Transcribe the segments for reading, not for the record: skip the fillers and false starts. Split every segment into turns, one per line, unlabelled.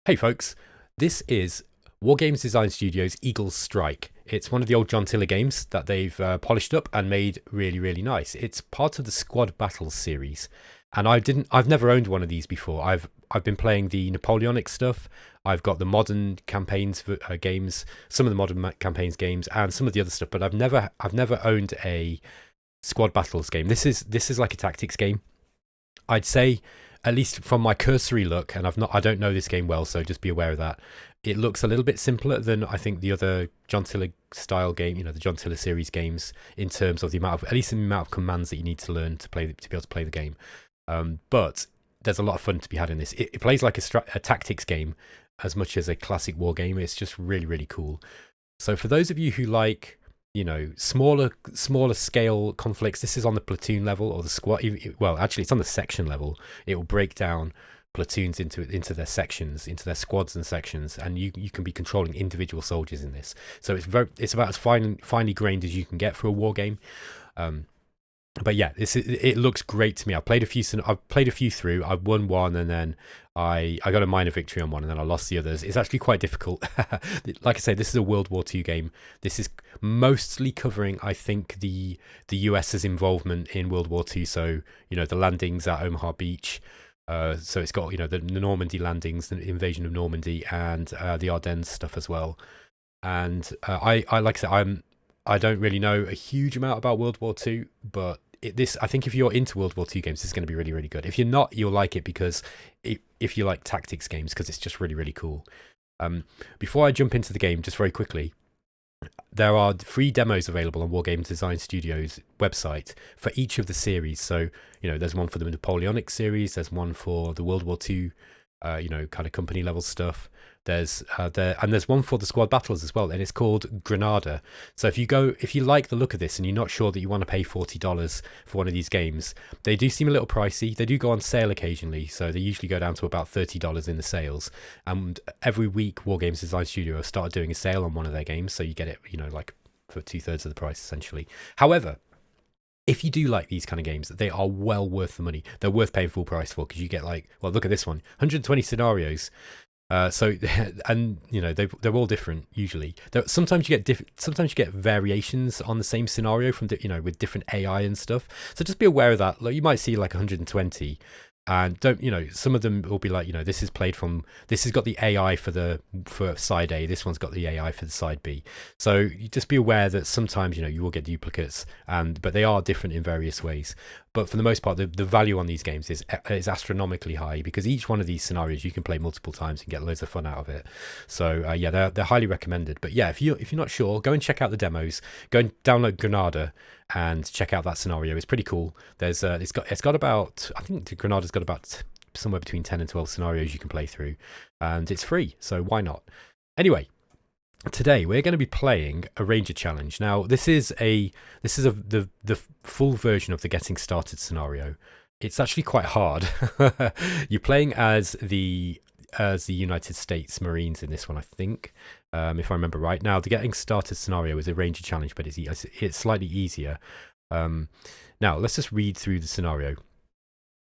Hey folks, this is Wargames Design Studio's Eagle's Strike. It's one of the old John Tiller games that they've polished up and made really, really nice. It's part of the Squad Battles series, and I've never owned one of these before. I've been playing the Napoleonic stuff. I've got the modern campaigns games, some of the modern campaigns games, and some of the other stuff. But I've never owned a Squad Battles game. This is like a tactics game. I'd say, at least from my cursory look, and I don't know this game well, so just be aware of that. It looks a little bit simpler than I think the other John Tiller style game, the John Tiller series games, in terms of the amount of commands that you need to learn to be able to play the game. But there's a lot of fun to be had in this. It plays like a tactics game as much as a classic war game. It's just really, really cool. So for those of you who like, smaller scale conflicts, this is on the platoon level or the squad. Well, actually, it's on the section level. It will break down platoons into their sections, into their squads and sections, and you can be controlling individual soldiers in this. So it's about as finely grained as you can get for a war game. But yeah, it looks great to me. I've played a few through. I won one, and then I got a minor victory on one, and then I lost the others. It's actually quite difficult. Like I say, this is a World War II game. This is mostly covering, I think, the US's involvement in World War II. So the landings at Omaha Beach. So it's got the Normandy landings, the invasion of Normandy, and the Ardennes stuff as well. And I like I said, I don't really know a huge amount about World War II, but I think if you're into World War II games, this is going to be really, really good. If you're not, you'll like it because if you like tactics games, because it's just really, really cool. Before I jump into the game, just very quickly, there are free demos available on Wargame Design Studio's website for each of the series. So, there's one for the Napoleonic series, there's one for the World War II, kind of company level stuff. There's one for the Squad Battles as well, and it's called Granada. So if you like the look of this and you're not sure that you want to pay $40 for one of these games, they do seem a little pricey. They do go on sale occasionally, so they usually go down to about $30 in the sales. And every week, Wargames Design Studio have started doing a sale on one of their games, so you get it, like for 2/3 of the price essentially. However, if you do like these kind of games, they are well worth the money. They're worth paying full price for, because you get look at this one, 120 scenarios. And they're all different usually. Sometimes you get variations on the same scenario from with different AI and stuff. So just be aware of that. Like, you might see 120. And some of them will be this has got the AI for side A, this one's got the AI for the side B. So you just be aware that sometimes you will get duplicates, but they are different in various ways. But for the most part, the value on these games is astronomically high, because each one of these scenarios you can play multiple times and get loads of fun out of it. So yeah, they're highly recommended. But yeah, if you're not sure, go and check out the demos. Go and download Granada and check out that scenario. It's pretty cool. There's it's got about, I think Granada's got about somewhere between 10 and 12 scenarios you can play through, and it's free, so why not? Anyway, today we're going to be playing a Ranger challenge. Now this is the full version of the getting started scenario. It's actually quite hard. You're playing as the United States Marines in this one, I think, if I remember right. Now, the getting started scenario is a Ranger challenge, but it's slightly easier. Now, let's just read through the scenario.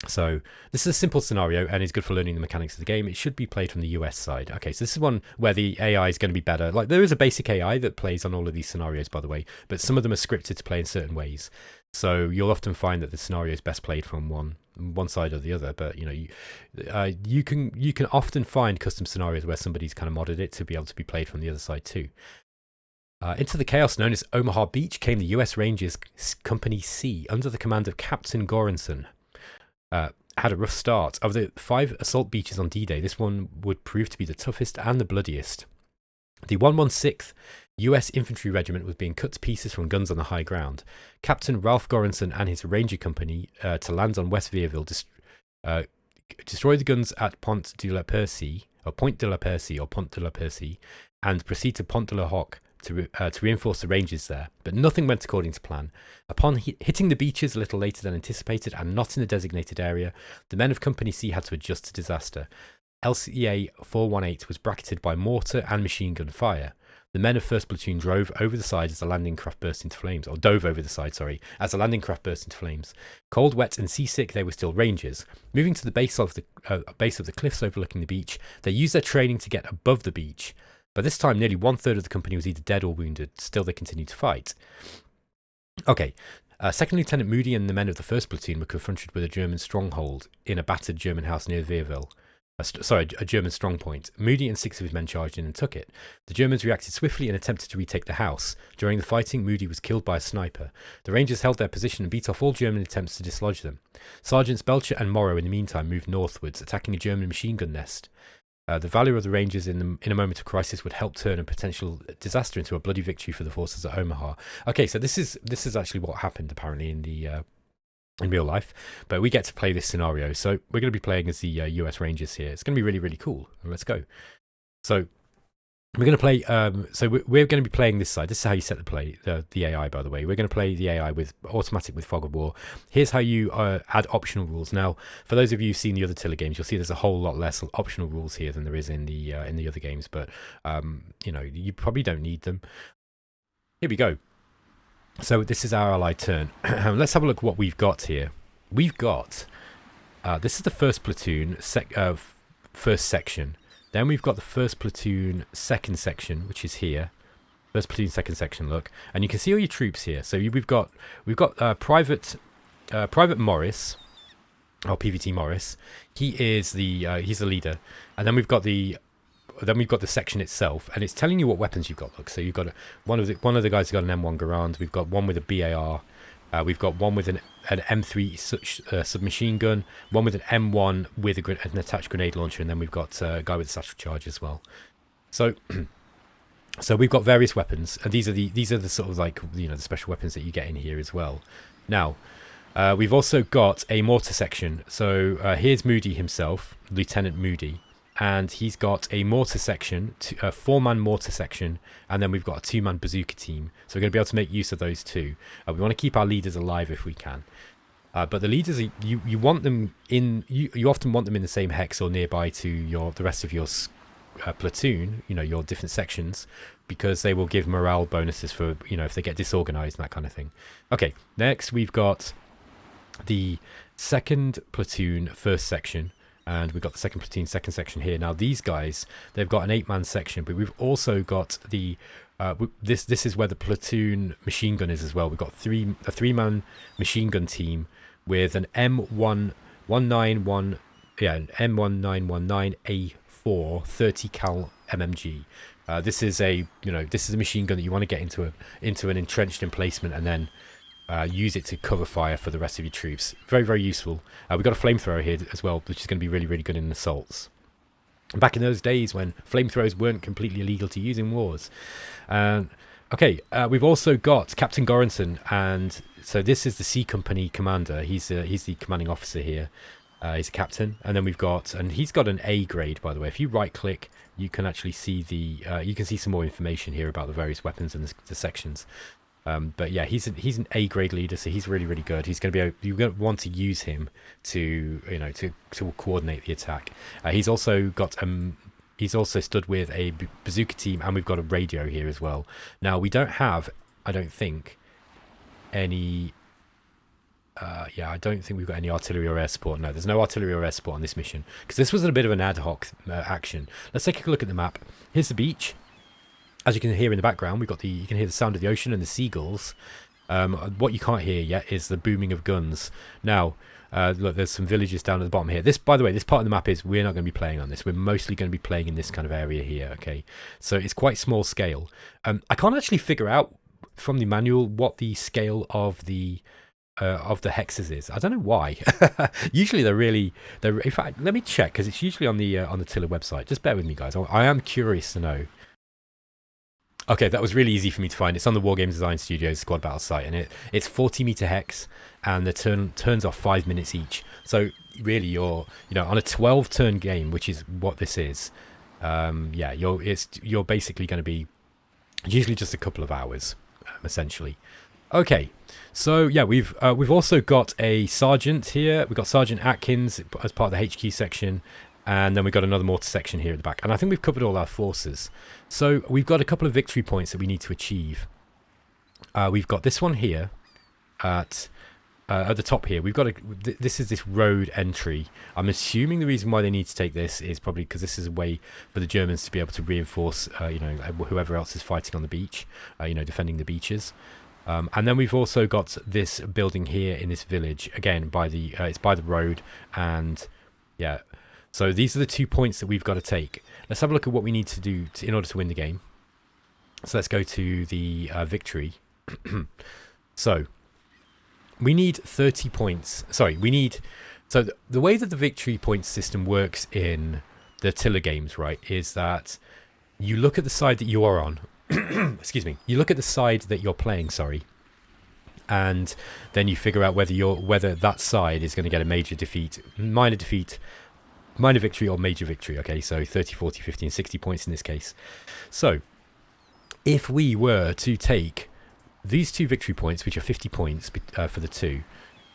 So this is a simple scenario and is good for learning the mechanics of the game. It should be played from the US side. Okay, so this is one where the AI is going to be better. There is a basic AI that plays on all of these scenarios, by the way, but some of them are scripted to play in certain ways. So you'll often find that the scenario is best played from one side or the other. But you can often find custom scenarios where somebody's kind of modded it to be able to be played from the other side too. Into the chaos known as Omaha Beach came the US Rangers Company C under the command of Captain Goranson. Had a rough start. Of the 5 assault beaches on D-Day, this one would prove to be the toughest and the bloodiest. The 116th US Infantry Regiment was being cut to pieces from guns on the high ground. Captain Ralph Goranson and his Ranger Company to land on West Vierville, destroy the guns at Pont de la Percy, and proceed to Pont de la Hoque to reinforce the Rangers there, but nothing went according to plan. Upon hitting the beaches a little later than anticipated and not in the designated area, the men of Company C had to adjust to disaster. LCA 418 was bracketed by mortar and machine gun fire. The men of first platoon drove over the side as the landing craft burst into flames, or dove over the side, sorry, as the landing craft burst into flames. Cold, wet, and seasick, they were still rangers. Moving to the base of the cliffs overlooking the beach, they used their training to get above the beach. But this time, nearly 1/3 of the company was either dead or wounded. Still, they continued to fight. Okay. Second Lieutenant Moody and the men of the first platoon were confronted with a German stronghold in a battered German house near Veerville. A German strongpoint. Moody and 6 of his men charged in and took it. The Germans reacted swiftly and attempted to retake the house. During the fighting, Moody was killed by a sniper. The Rangers held their position and beat off all German attempts to dislodge them. Sergeants Belcher and Morrow in the meantime moved northwards, attacking a German machine gun nest. The valor of the Rangers in a moment of crisis would help turn a potential disaster into a bloody victory for the forces at Omaha. Okay, so this is actually what happened apparently in real life, but we get to play this scenario. So we're going to be playing as the US Rangers here. It's going to be really, really cool. Let's go. So we're going to play. We're going to be playing this side. This is how you set the AI. By the way, we're going to play the AI with automatic with Fog of War. Here's how you add optional rules. Now, for those of you who've seen the other Tiller games, you'll see there's a whole lot less optional rules here than there is in the other games. But you probably don't need them. Here we go. So this is our allied turn. Let's have a look at what we've got here. We've got this is the first platoon first section. Then we've got the first platoon second section, which is here. First platoon second section, look, and you can see all your troops here. So we've got Private Morris, or PVT Morris. He's the leader, and then we've got the section itself, and it's telling you what weapons you've got. Look, so you've got one of the guys has got an M1 Garand. We've got one with a BAR. We've got one with an M3 submachine gun, one with an M1 with an attached grenade launcher, and then we've got a guy with a satchel charge as well. So, so we've got various weapons, and these are the sort of like the special weapons that you get in here as well. Now, we've also got a mortar section. So here's Moody himself, Lieutenant Moody. And he's got a mortar section, a 4-man mortar section, and then we've got a 2-man bazooka team. So we're going to be able to make use of those too. We want to keep our leaders alive if we can. But the leaders, you want them in. You often want them in the same hex or nearby to the rest of your platoon. Your different sections, because they will give morale bonuses for if they get disorganized and that kind of thing. Okay, next we've got the second platoon first section. And we've got the second platoon, second section here. Now these guys, they've got an 8-man section, but we've also got the this is where the platoon machine gun is as well. We've got a 3-man machine gun team with an M1919 A4 30 cal MMG. This is a machine gun that you want to get into an entrenched emplacement and then use it to cover fire for the rest of your troops. Very, very useful. We've got a flamethrower here as well, which is going to be really, really good in assaults. Back in those days when flamethrowers weren't completely illegal to use in wars. Okay, we've also got Captain Goranson, and so this is the C Company commander. He's the commanding officer here. He's a captain, and then he's got an A grade, by the way. If you right click, you can actually see you can see some more information here about the various weapons and the sections. But yeah, he's an A grade leader, so he's really, really good. He's going to be you're going to want to use him to to coordinate the attack. He's also stood with a bazooka team, and we've got a radio here as well. Now we don't have, I don't think, any. I don't think we've got any artillery or air support. No, there's no artillery or air support on this mission because this was a bit of an ad hoc action. Let's take a look at the map. Here's the beach. As you can hear in the background, you can hear the sound of the ocean and the seagulls. What you can't hear yet is the booming of guns. Now, look, there's some villages down at the bottom here. By the way, this part of the map is we're not going to be playing on this. We're mostly going to be playing in this kind of area here. Okay, so it's quite small scale. I can't actually figure out from the manual what the scale of the hexes is. I don't know why. Usually they're in fact, let me check because it's usually on the Tiller website. Just bear with me, guys. I am curious to know. Okay, that was really easy for me to find. It's on the Wargame Design Studio squad battle site, and it's 40-meter hex, and the turns are 5 minutes each. So really, you're on a 12-turn game, which is what this is. You're basically going to be usually just a couple of hours, essentially. Okay, so yeah, we've also got a sergeant here. We've got Sergeant Atkins as part of the HQ section. And then we've got another mortar section here at the back. And I think we've covered all our forces. So we've got a couple of victory points that we need to achieve. We've got this one here at the top here. We've got this is this road entry. I'm assuming the reason why they need to take this is probably because this is a way for the Germans to be able to reinforce, you know, whoever else is fighting on the beach, you know, defending the beaches. And then we've also got this building here in this village, again by the it's by the road, and yeah. So these are the 2 points that we've got to take. Let's have a look at what we need to do in order to win the game. So let's go to the victory. So we need 30 points. Sorry, we need... So the way that the victory point system works in the Tiller games, right, is that you look at the side that you are on. Excuse me. You look at the side that you're playing, sorry. And then you figure out whether that side is going to get a major defeat, minor victory or major victory. Okay, so 30, 40, 50 and 60 points in this case. So if we were to take these 2 victory points, which are 50 points for the 2,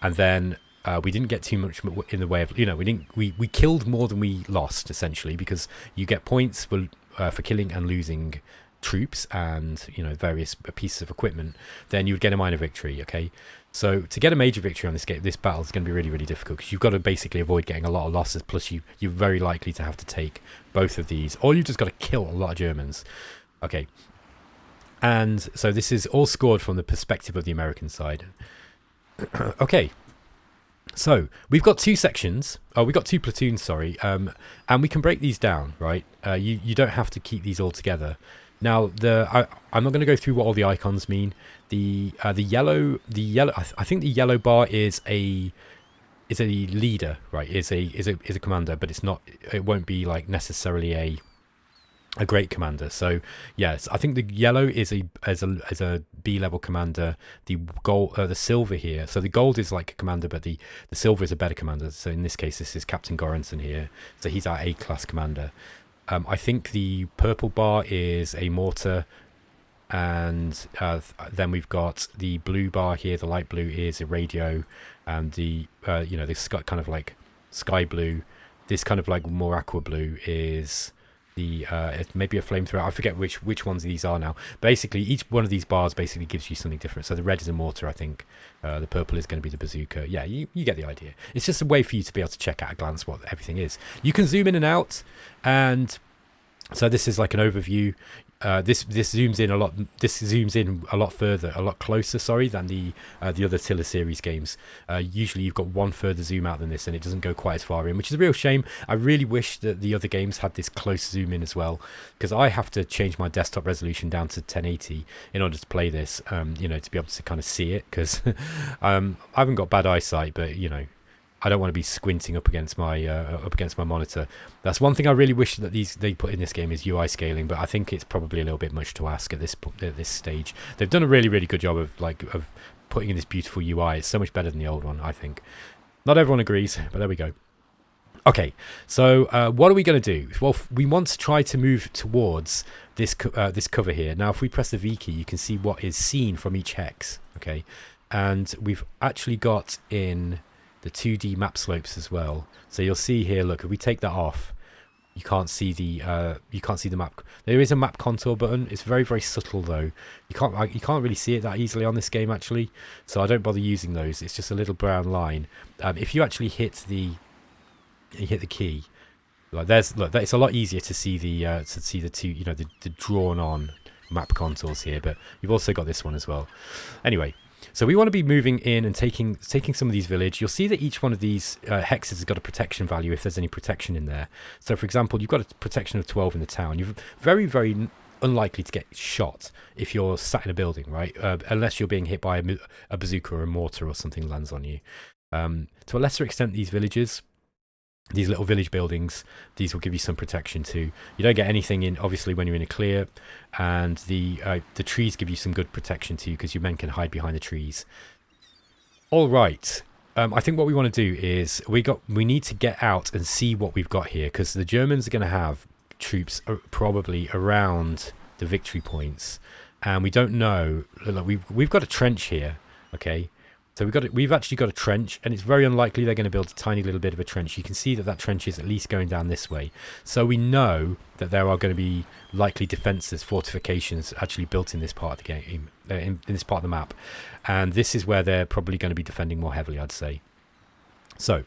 and then we didn't get too much in the way of, you know, we killed more than we lost, essentially, because you get points for killing and losing troops and, you know, various pieces of equipment, then you would get a minor victory. Okay, so to get a major victory on this battle is going to be really, really difficult, because you've got to basically avoid getting a lot of losses, plus you're very likely to have to take both of these, or you've just got to kill a lot of Germans. Okay, and so this is all scored from the perspective of the American side. Okay, so we've got 2 sections. Oh, we've got 2 platoons, sorry, and we can break these down, right? You don't have to keep these all together. Now, I'm not going to go through what all the icons mean. The yellow. I think the yellow bar is a leader, right? Is a commander, but it's not. It won't be like necessarily a great commander. So yes, I think the yellow is a B level commander. The gold, the silver here. So the gold is like a commander, but the silver is a better commander. So in this case, this is Captain Goranson here. So he's our A class commander. I think the purple bar is a mortar, and then we've got the blue bar here. The light blue is a radio, and the you know, this kind of like sky blue, this kind of like more aqua blue is the maybe a flamethrower. I forget which ones these are now. Basically, each one of these bars basically gives you something different. So the red is a mortar, I think. The purple is going to be the bazooka. Yeah, you get the idea. It's just a way for you to be able to check at a glance what everything is. You can zoom in and out, and so this is like an overview. This zooms in a lot. This zooms in a lot further, a lot closer. Sorry, than the other Tiller series games. Usually, you've got one further zoom out than this, and it doesn't go quite as far in, which is a real shame. I really wish that the other games had this close zoom in as well, because I have to change my desktop resolution down to 1080 in order to play this. You know, to be able to kind of see it, because I haven't got bad eyesight, but you know, I don't want to be squinting up against my monitor. That's one thing I really wish that they put in this game is UI scaling, but I think it's probably a little bit much to ask at this stage. They've done a really, really good job of putting in this beautiful UI. It's so much better than the old one, I think. Not everyone agrees, but there we go. Okay, so what are we going to do? Well, we want to try to move towards this cover here. Now, if we press the V key, you can see what is seen from each hex. Okay, and we've actually got in the 2D map slopes as well. So you'll see here, look, if we take that off, you can't see the map. There is a map contour button. It's very, very subtle though. You can't really see it that easily on this game actually. So I don't bother using those. It's just a little brown line. If you actually hit the key, like it's a lot easier to see the two, you know, the drawn on map contours here. But you've also got this one as well. Anyway. So we want to be moving in and taking some of these village. You'll see that each one of these hexes has got a protection value if there's any protection in there. So for example, you've got a protection of 12 in the town. You're very, very unlikely to get shot if you're sat in a building, right? Unless you're being hit by a bazooka or a mortar or something lands on you. To a lesser extent, these villages, these little village buildings, these will give you some protection too. You don't get anything in, obviously, when you're in a clear, and the trees give you some good protection too, because your men can hide behind the trees. All right, I think what we want to do is we need to get out and see what we've got here, because the Germans are going to have troops probably around the victory points, and we don't know. Look, we've got a trench here, okay. So we've actually got a trench, and it's very unlikely they're going to build a tiny little bit of a trench. You can see that trench is at least going down this way. So we know that there are going to be likely defences, fortifications actually built in this part of the game, in this part of the map. And this is where they're probably going to be defending more heavily, I'd say. So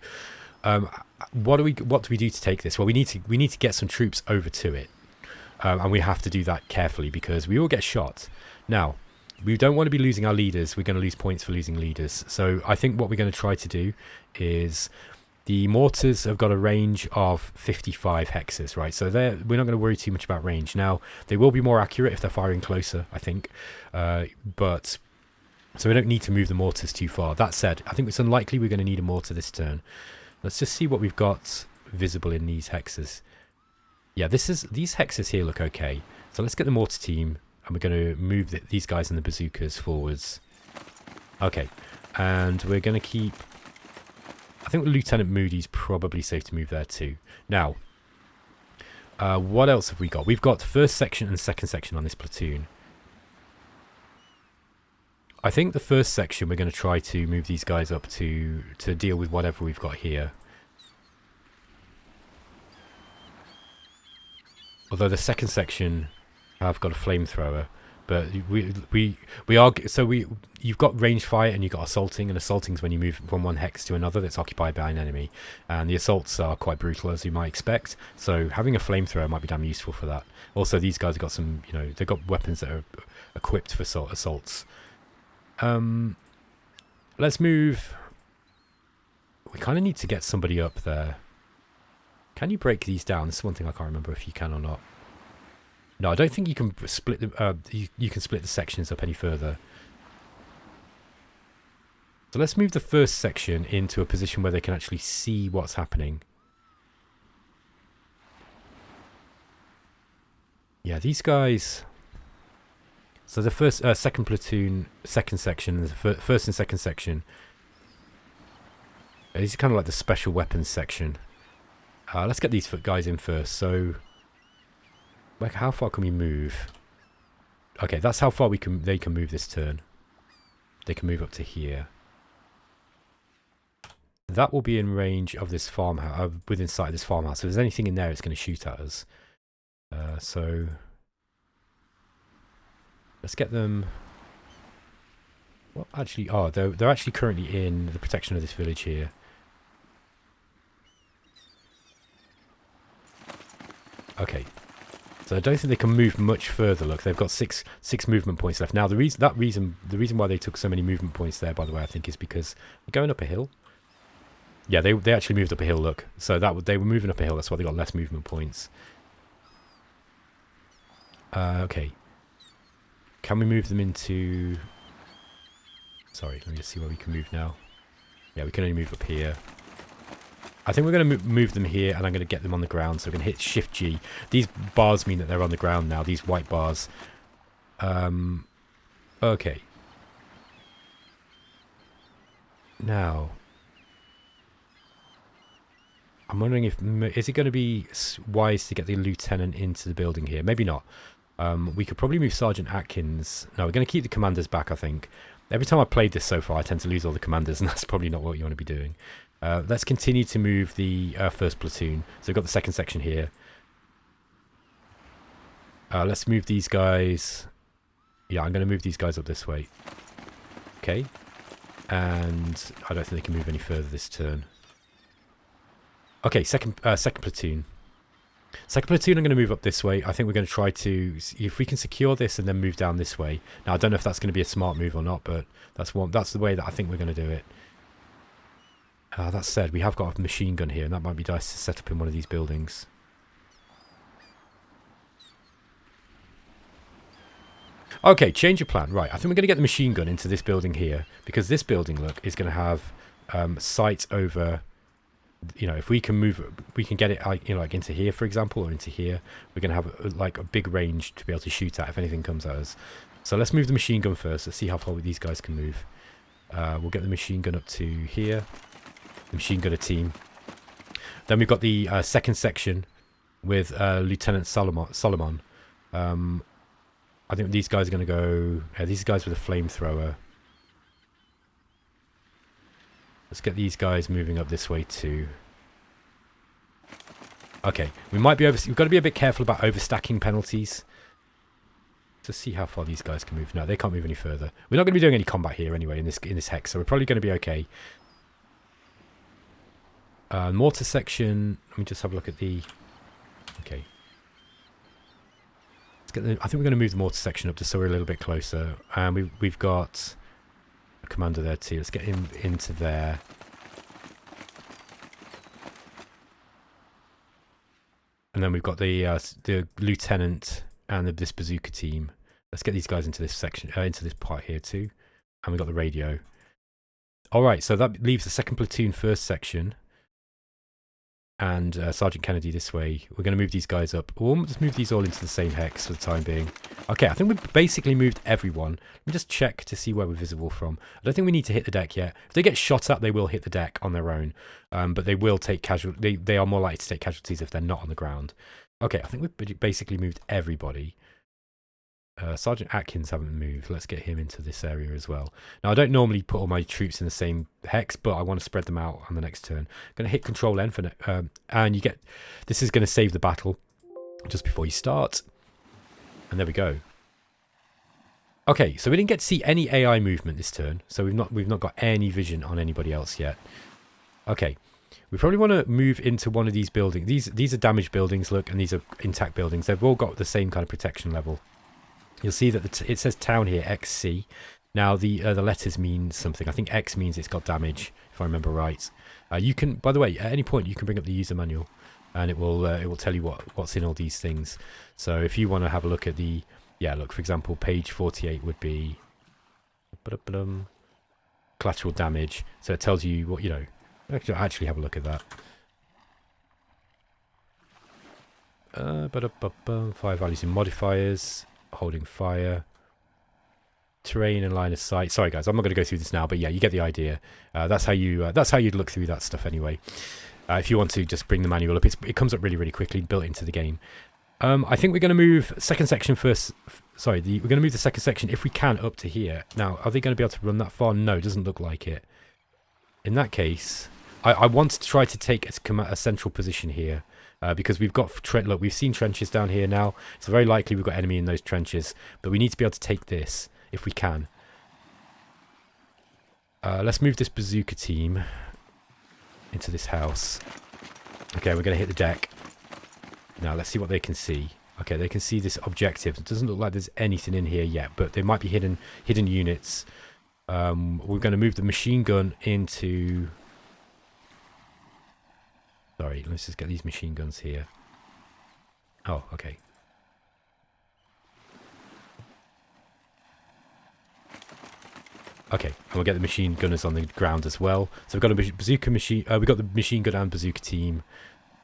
what do we do to take this? Well, we need to get some troops over to it. And we have to do that carefully because we will get shot. Now, we don't want to be losing our leaders. We're going to lose points for losing leaders. So I think what we're going to try to do is the mortars have got a range of 55 hexes, right? So we're not going to worry too much about range. Now, they will be more accurate if they're firing closer, I think. But so we don't need to move the mortars too far. That said, I think it's unlikely we're going to need a mortar this turn. Let's just see what we've got visible in these hexes. Yeah, these hexes here look okay. So let's get the mortar team. And we're going to move these guys in the bazookas forwards. Okay. And we're going to keep... I think Lieutenant Moody's probably safe to move there too. Now, what else have we got? We've got first section and second section on this platoon. I think the first section we're going to try to move these guys up to deal with whatever we've got here. Although the second section... I've got a flamethrower, but you've got range fire and you've got assaulting, and assaulting is when you move from one hex to another that's occupied by an enemy, and the assaults are quite brutal as you might expect. So having a flamethrower might be damn useful for that. Also, these guys have got some, they've got weapons that are equipped for assaults. Let's move. We kind of need to get somebody up there. Can you break these down? This is one thing I can't remember if you can or not. No, I don't think you can split the you can split the sections up any further. So let's move the first section into a position where they can actually see what's happening. Yeah, these guys. So the second platoon, second section, the first and second section. These are kind of like the special weapons section. Let's get these guys in first. So. Like, how far can we move? Okay, that's how far they can move this turn. They can move up to here. That will be in range of this farmhouse, within sight of this farmhouse. So if there's anything in there, it's going to shoot at us. So let's get them. Well, actually, they're actually currently in the protection of this village here. Okay. So I don't think they can move much further. Look, they've got six movement points left. Now the reason why they took so many movement points there, by the way, I think is because they're going up a hill. Yeah, they actually moved up a hill. Look, so they were moving up a hill. That's why they got less movement points. Okay. Can we move them into? Sorry, let me just see where we can move now. Yeah, we can only move up here. I think we're going to move them here, and I'm going to get them on the ground. So we're going to hit Shift G. These bars mean that they're on the ground now. These white bars. Okay. Now, I'm wondering is it going to be wise to get the lieutenant into the building here? Maybe not. We could probably move Sergeant Atkins. No, we're going to keep the commanders back, I think. Every time I've played this so far, I tend to lose all the commanders, and that's probably not what you want to be doing. Let's continue to move the first platoon. So we've got the second section here. Let's move these guys. Yeah, I'm going to move these guys up this way. Okay. And I don't think they can move any further this turn. Okay, second platoon. Second platoon, I'm going to move up this way. I think we're going to try to see if we can secure this and then move down this way. Now, I don't know if that's going to be a smart move or not, but that's the way that I think we're going to do it. That said, we have got a machine gun here, and that might be nice to set up in one of these buildings. Okay, change of plan. Right, I think we're going to get the machine gun into this building here, because this building, look, is going to have sight over... You know, if we can move, we can get it, like into here, for example, or into here. We're going to have like a big range to be able to shoot at if anything comes at us. So let's move the machine gun first. Let's see how far these guys can move. We'll get the machine gun up to here. The machine gunner team. Then we've got the second section with Lieutenant Solomon. I think these guys are going to go. These guys with a flamethrower. Let's get these guys moving up this way too. Okay, we might be we've got to be a bit careful about overstacking penalties. To see how far these guys can move. No, they can't move any further. We're not going to be doing any combat here anyway in this hex, so we're probably going to be okay. Mortar section. Let me just have a look at the. Okay. Let's get I think we're going to move the mortar section up just so we're a little bit closer. And we've got a commander there too. Let's get him into there. And then we've got the lieutenant and this bazooka team. Let's get these guys into this section, into this part here too. And we've got the radio. All right, so that leaves the second platoon first section. And Sergeant Kennedy this way. We're going to move these guys up. We'll just move these all into the same hex for the time being. Okay, I think we've basically moved everyone. Let me just check to see where we're visible from. I don't think we need to hit the deck yet. If they get shot at, they will hit the deck on their own. But they will take casualties. They are more likely to take casualties if they're not on the ground. Okay, I think we've basically moved everybody. Sergeant Atkins haven't moved. Let's get him into this area as well. Now, I don't normally put all my troops in the same hex, but I want to spread them out on the next turn. I'm going to hit Control N for and you get... This is going to save the battle just before you start. And there we go. Okay, so we didn't get to see any AI movement this turn, so we've not got any vision on anybody else yet. Okay. We probably want to move into one of these buildings. These are damaged buildings, look, and these are intact buildings. They've all got the same kind of protection level. You'll see that it says town here, XC. Now, the letters mean something. I think X means it's got damage, if I remember right. You can, by the way, at any point, you can bring up the user manual, and it will tell you what's in all these things. So if you want to have a look at the... Yeah, look, for example, page 48 would be... collateral damage. So it tells you what, you know... Actually have a look at that. 5 values in modifiers, holding fire, terrain and line of sight. Sorry guys, I'm not going to go through this now, but yeah, you get the idea. That's how you'd look through that stuff anyway. If you want to just bring the manual up, it comes up really, really quickly, built into the game. I think we're going to move second section first. Sorry, we're going to move the second section if we can up to here. Now, are they going to be able to run that far? No, it doesn't look like it. In that case, I want to try to take a central position here because we've got look, we've seen trenches down here now. It's very likely we've got enemy in those trenches, but we need to be able to take this if we can. Let's move this bazooka team into this house. Okay, we're going to hit the deck. Now let's see what they can see. Okay, they can see this objective. It doesn't look like there's anything in here yet, but there might be hidden units. We're going to move the machine gun into... Sorry, let's just get these machine guns here. Oh, okay. Okay, and we'll get the machine gunners on the ground as well. So we've got a bazooka machine. We've got the machine gun and bazooka team.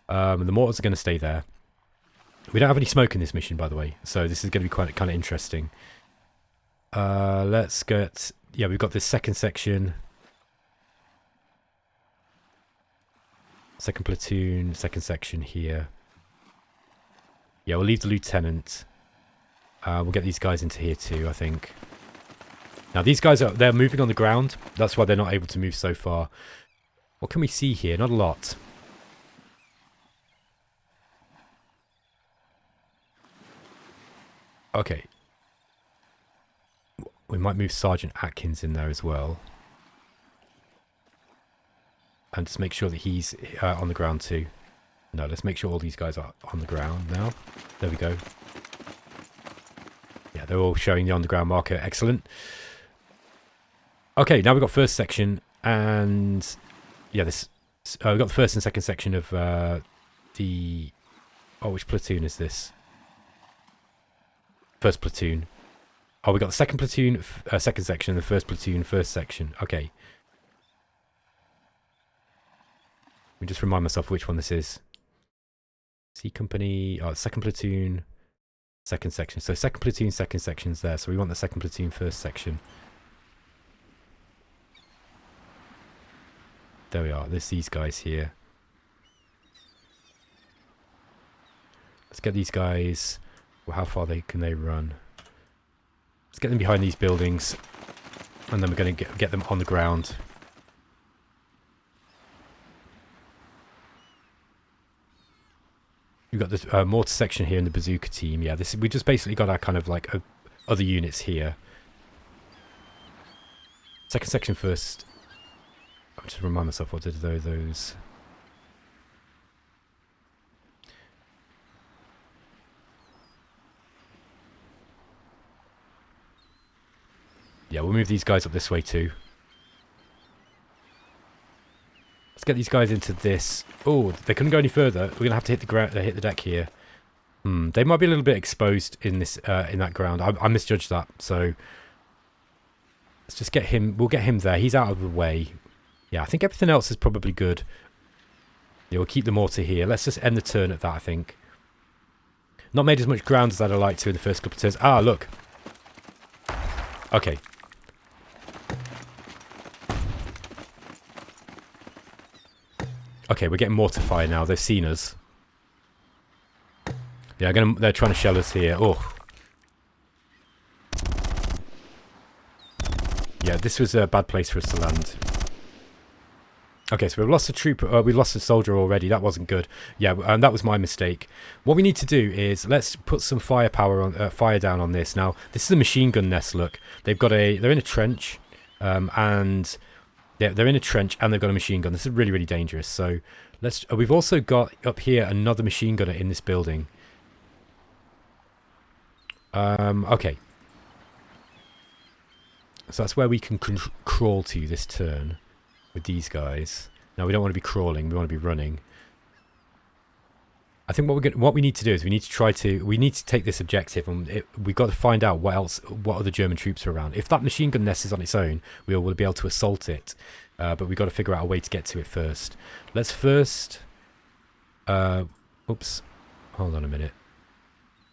And the mortars are going to stay there. We don't have any smoke in this mission, by the way, so this is going to be quite kind of interesting. Let's get... Yeah, we've got this second section. Second platoon, second section here. Yeah, we'll leave the lieutenant. We'll get these guys into here too, I think. Now, these guys they're moving on the ground. That's why they're not able to move so far. What can we see here? Not a lot. Okay. We might move Sergeant Atkins in there as well. And just make sure that he's on the ground too. No, let's make sure all these guys are on the ground now. There we go. Yeah, they're all showing the on the ground marker. Excellent. Okay, now we've got first section. And yeah, we've got the first and second section of the... Oh, which platoon is this? First platoon. Oh, we got the second platoon, second section, and the first platoon, first section. Okay. Let me just remind myself which one this is. C company, second platoon, second section. So second platoon, second section's there. So we want the second platoon, first section. There we are. There's these guys here. Let's get these guys. Well, how far can they run? Let's get them behind these buildings, and then we're going to get them on the ground. We've got this mortar section here in the bazooka team. Yeah, we just basically got our kind of like other units here. Second section first. I'll just remind myself what did those. Yeah, we'll move these guys up this way too. Let's get these guys into this. Oh, they couldn't go any further. We're gonna have to hit the ground, hit the deck here. They might be a little bit exposed in this, in that ground. I misjudged that. So let's just get him. We'll get him there. He's out of the way. Yeah, I think everything else is probably good. Yeah, we'll keep the mortar here. Let's just end the turn at that. I think. Not made as much ground as I'd like to in the first couple of turns. Ah, look. Okay. Okay, we're getting mortar fire now. They've seen us. Yeah, they're trying to shell us here. Oh. Yeah, this was a bad place for us to land. Okay, so we've lost a trooper. We lost a soldier already. That wasn't good. Yeah, and that was my mistake. What we need to do is let's put some firepower on, fire down on this. Now, this is a machine gun nest. Look, they're in a trench, and they're in a trench, and they've got a machine gun. This is really, really dangerous. So let's. We've also got up here another machine gunner in this building. Okay. So that's where we can crawl to this turn. With these guys. Now we don't want to be crawling, we want to be running. I think what we need to do is we need to take this objective, and we've got to find out what other German troops are around. If that machine gun nest is on its own, we will be able to assault it, but we've got to figure out a way to get to it first. Let's first oops, hold on a minute.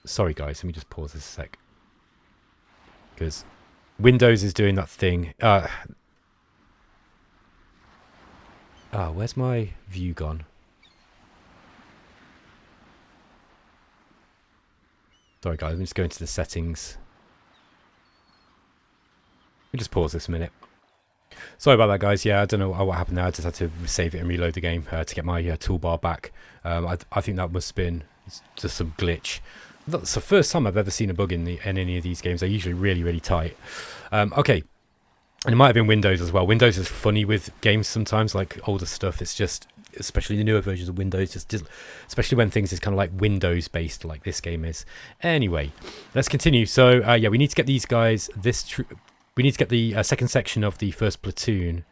Sorry guys, let me just pause this a sec, because Windows is doing that thing. Where's my view gone? Sorry guys, let me just go into the settings. Let me just pause this a minute. Sorry about that guys, yeah, I don't know what happened there. I just had to save it and reload the game to get my toolbar back. I think that must have been just some glitch. That's the first time I've ever seen a bug in any of these games. They're usually really, really tight. Okay. And it might have been Windows as well. Windows is funny with games sometimes, like older stuff. It's just, especially the newer versions of Windows, just especially when things is kind of like Windows based, like this game is. Anyway, let's continue. So yeah, we need to get these guys. We need to get the second section of the first platoon.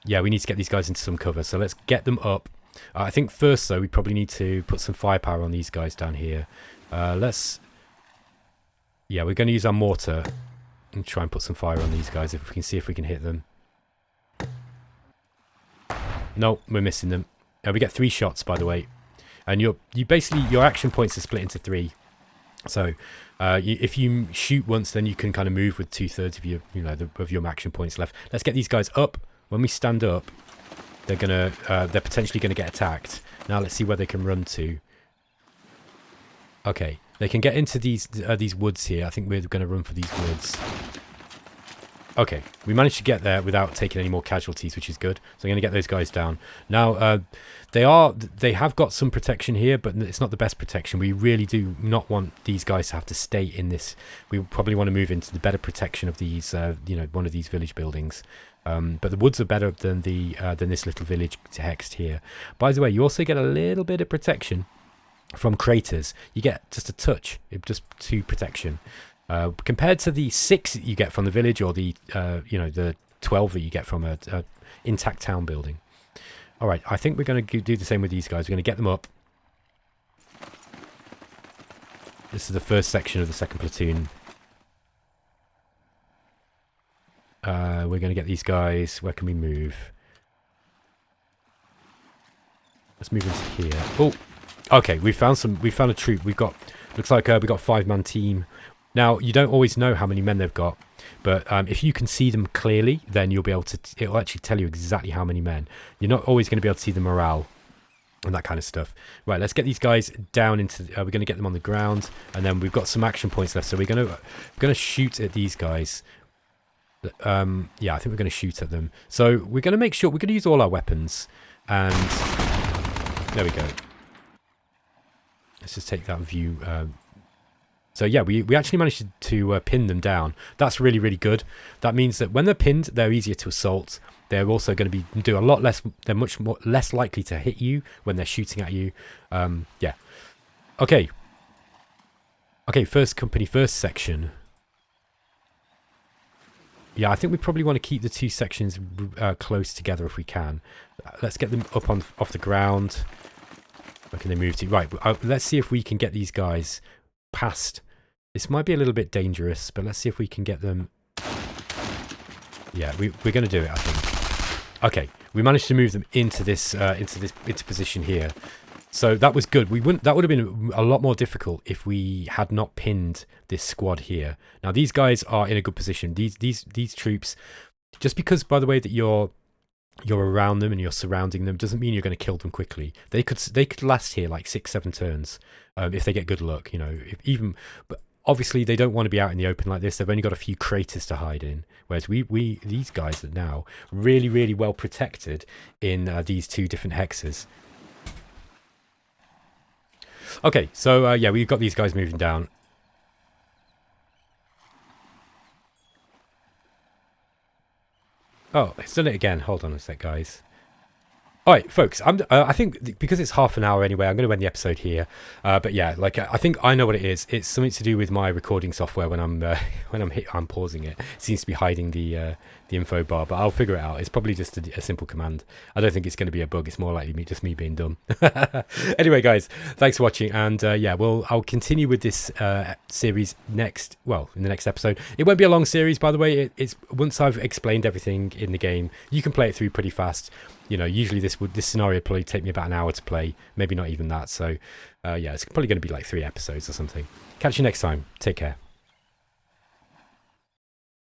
Yeah, we need to get these guys into some cover. So let's get them up. I think first though, we probably need to put some firepower on these guys down here. Yeah, we're going to use our mortar. And try and put some fire on these guys if we can see if we can hit them. No, we're missing them. We get 3 shots, by the way, and your action points are split into 3. So if you shoot once, then you can kind of move with 2/3 of your of your action points left. Let's get these guys up. When we stand up, they're potentially gonna get attacked. Now let's see where they can run to. Okay. They can get into these woods here. I think we're going to run for these woods. Okay, we managed to get there without taking any more casualties, which is good. So I'm going to get those guys down. Now, they have got some protection here, but it's not the best protection. We really do not want these guys to have to stay in this. We probably want to move into the better protection of these, one of these village buildings. But the woods are better than this little village hexed here. By the way, you also get a little bit of protection from craters. You get just a touch, just 2 protection, compared to the 6 that you get from the village, or the the 12 that you get from a intact town building. All right, I think we're going to do the same with these guys. We're going to get them up. This is the first section of the second platoon. We're going to get these guys. Where can we move? Let's move into here. Oh. Okay, we found a troop. Looks like we got a 5-man team. Now, you don't always know how many men they've got, but if you can see them clearly, then you'll be able to, it'll actually tell you exactly how many men. You're not always going to be able to see the morale and that kind of stuff. Right, let's get these guys down into, we're going to get them on the ground, and then we've got some action points left, so we're going to shoot at these guys. Yeah, I think we're going to shoot at them. So we're going to make sure, we're going to use all our weapons, and there we go. Let's just take that view. So yeah, we actually managed to pin them down. That's really, really good. That means that when they're pinned, they're easier to assault. They're also going to do a lot less. They're much less likely to hit you when they're shooting at you. Yeah. Okay. Okay, first company, first section. Yeah, I think we probably want to keep the two sections close together if we can. Let's get them up off the ground. Where can they move to? Right, let's see if we can get these guys past. This might be a little bit dangerous, but let's see if we can get them. Yeah, we're going to do it, I think. Okay, we managed to move them into position here. So that was good. That would have been a lot more difficult if we had not pinned this squad here. Now these guys are in a good position. These troops, just because, by the way, that you're around them and you're surrounding them, doesn't mean you're going to kill them quickly. They could last here like 6-7 turns if they get good luck. You know, but obviously they don't want to be out in the open like this. They've only got a few craters to hide in, whereas these guys are now really, really well protected in these two different hexes. Okay, so yeah, we've got these guys moving down. Oh, it's done it again. Hold on a sec, guys. All right, folks, I think because it's half an hour anyway, I'm going to end the episode here. But yeah, like I think I know what it is. It's something to do with my recording software when I'm pausing it. It seems to be hiding the info bar, but I'll figure it out. It's probably just a simple command. I don't think it's going to be a bug. It's more likely just me being dumb. Anyway, guys, thanks for watching, and yeah, I'll continue with this series in the next episode. It won't be a long series, by the way. It's once I've explained everything in the game, you can play it through pretty fast. You know, usually this scenario would probably take me about an hour to play, maybe not even that. So yeah, it's probably going to be like 3 episodes or something. Catch you next time. Take care.